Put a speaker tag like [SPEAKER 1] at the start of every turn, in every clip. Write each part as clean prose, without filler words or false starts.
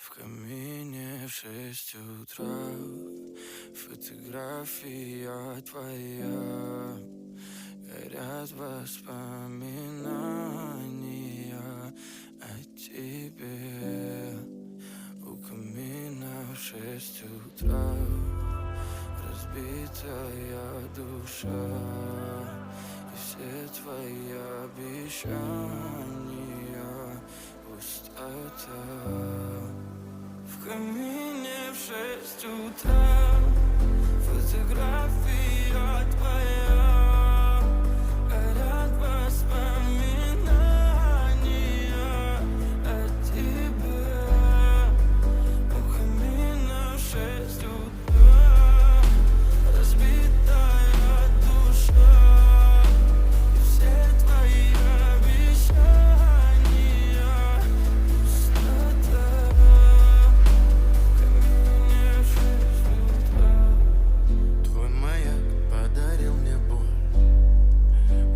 [SPEAKER 1] В камине в 6 утра фотография твоя. Горят воспоминания о тебе. У камина в 6 утра разбитая душа. И все твои обещания пустота. В камине в 6 утра фотография твоя. Горят воспоминания о тебе. У камина в 6 утра разбитая душа. И все твои обещания пустота. В камине в 6 утра.
[SPEAKER 2] Твой маяк подарил мне боль.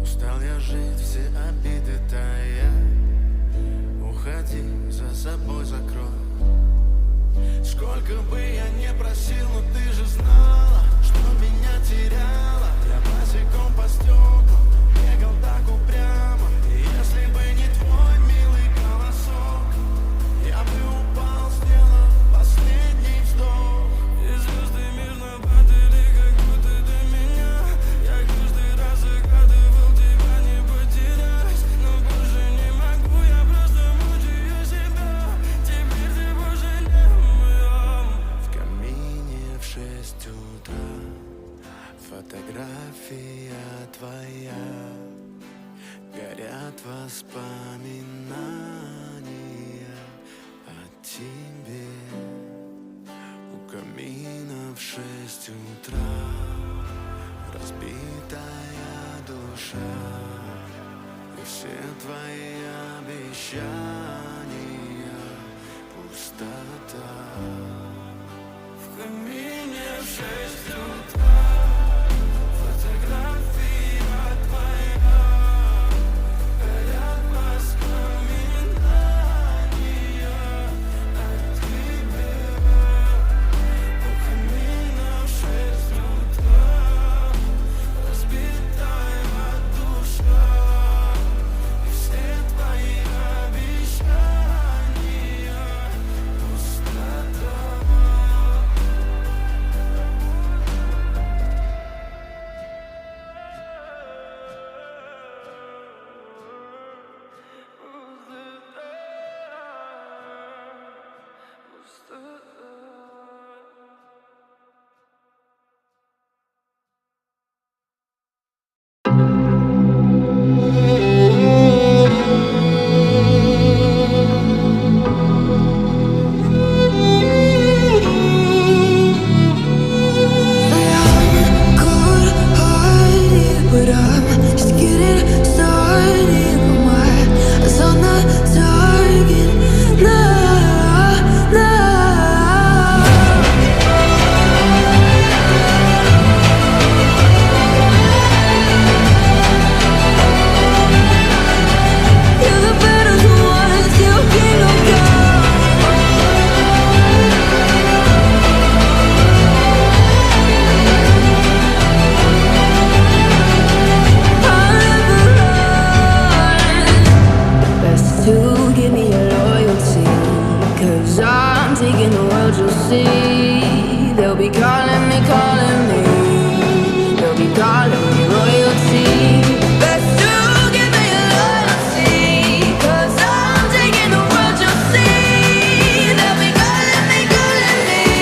[SPEAKER 2] Устал я жить, все обиды тая. Уходи, за собой закрой. Сколько бы я не просил, но ты же знала, что меня теряла. Я босиком по стеклам бегал так упрямо. И если бы не твой милый голосок, я бы упал, сделав последний вздох.
[SPEAKER 1] И звезды мирно падали, как будто до меня. Я каждый раз загадывал тебя не потерять. Но больше не могу, я просто мучаю себя. Теперь ты больше не моя.
[SPEAKER 2] В камине в 6 утра фотография твоя. Горят воспоминания о тебе. У камина в 6 утра разбитая душа. И все твои обещания пустота.
[SPEAKER 1] В камине в 6 утра фотография твоя. Горят воспоминания о тебе. У камина в 6 утра разбитая душа. И все твои обещания пустота.
[SPEAKER 3] But I'm just getting started. My eyes on the target. Nah, nah. You're the better one, still king of God. Best to give me your loyalty, 'cause I'm taking the world, you'll see. They'll be calling me, they'll be calling me royalty. Best to give me your loyalty, 'cause I'm taking the world, you'll see. They'll be calling me, calling me royalty.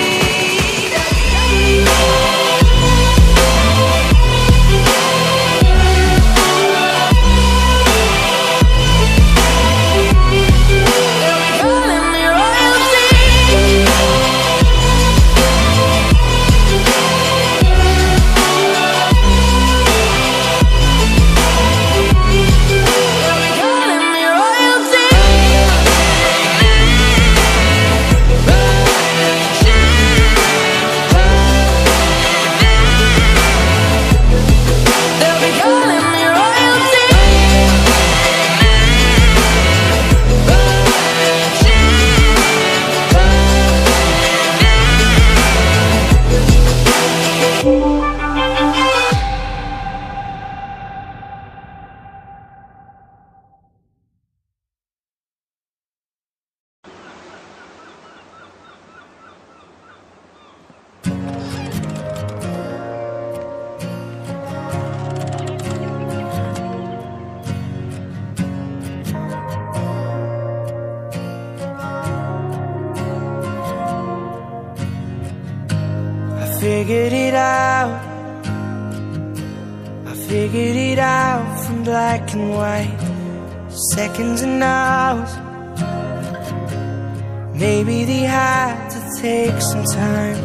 [SPEAKER 1] figured it out. I figured it out from black and white, seconds and hours. Maybe they had to take some time.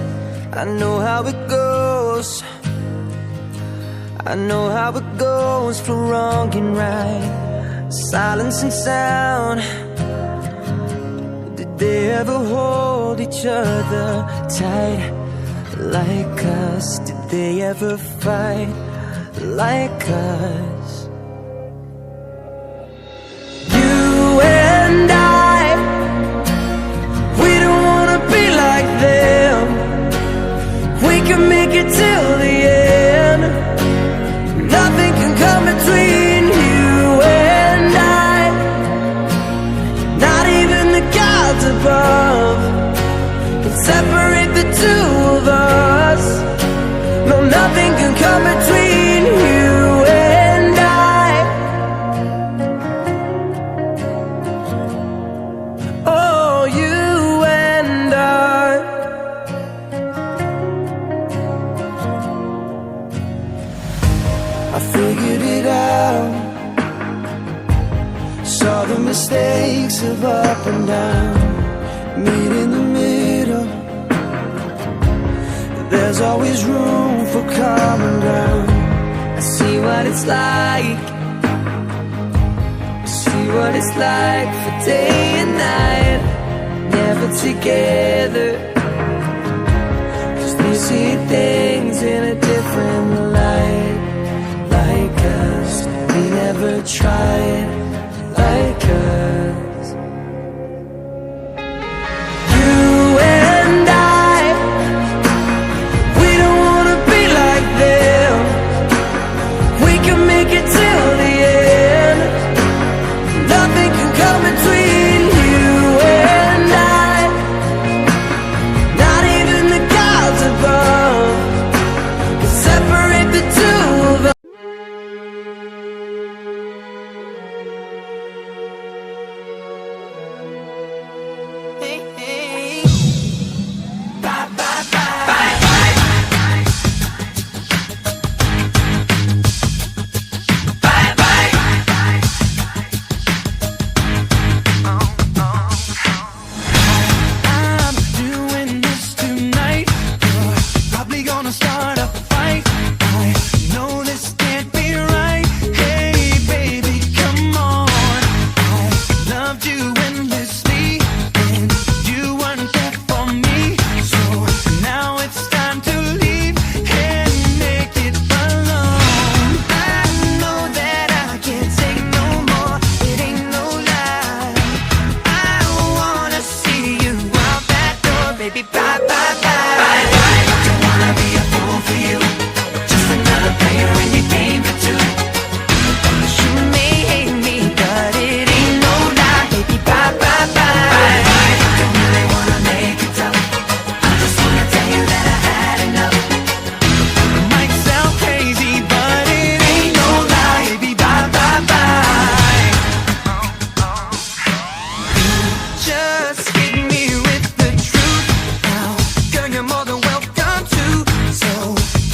[SPEAKER 1] I know how it goes. I know how it goes for wrong and right, silence and sound. Did they ever hold each other tight like us? Did they ever fight like us? You and I, we don't wanna be like them. We can make it till the end. Nothing can come between you and I, not even the gods above can separate the two of us. No, nothing can come between you and I. Oh, you and I. I figured it out. Saw the mistakes of up and down, meet in the middle. There's always room for common ground. I see what it's like. I see what it's like for day and night, never together. 'Cause they see things in a different light. Like us, we never tried like us. You and I, we don't wanna be like them. We can make it till the end. Nothing can come between you and I, not even the gods above can separate the two of us. Hey, hey. Bye, bye, bye. Bye, bye. Bye, bye. I'm doing this tonight. You're probably gonna start a fight. I know this can't be right. Hey, baby, come on. I loved you endlessly, and you weren't there for me. So now it's time to leave and make it alone. I know that I can't take no more. It ain't no lie. I wanna see you out that door, baby. Bye, bye, bye. Bye, bye. Don't wanna be a fool for you. Just another player in your game for two. You may hate me, but it ain't no lie, baby. Bye, bye, bye. Bye, bye. Don't really wanna make it tough. I just wanna tell you that I had enough. Might sound crazy, but it ain't no lie, baby. Bye, bye, bye. Just hit me with the truth now. Girl, you're more than welcome to. So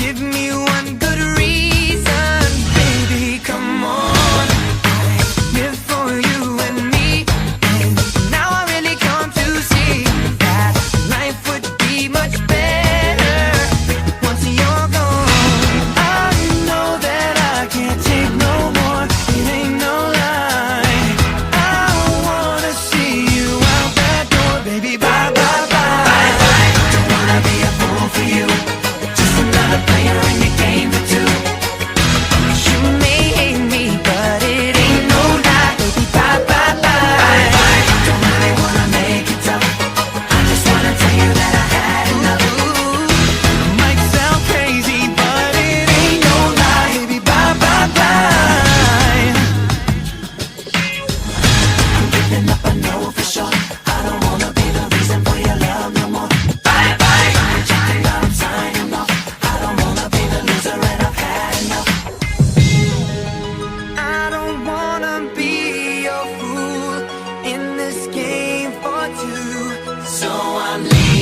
[SPEAKER 1] give me one good reason, baby. Come on. I live for you and me, and now I really come to see that life would be much better once you're gone. I know that I can't take no more. It ain't no lie. I wanna see you out that door, baby. Bye, bye, bye. Bye, bye. Don't wanna be a fool for you. Just another player in your game for two. You may hate me, but it ain't no lie, baby. Bye, bye, bye. Bye, bye. Don't really wanna make it tough. I just wanna tell you that I had enough. Might sound crazy, but it ain't no lie, baby. Bye, bye, bye. I'm giving up, I know for sure. I don't wanna be the reason for your love no more. Bye, bye. Rejecting, I'm signing off. I don't wanna be the loser, and I've had enough. I don't wanna be your fool in this game for two. So I'm leaving.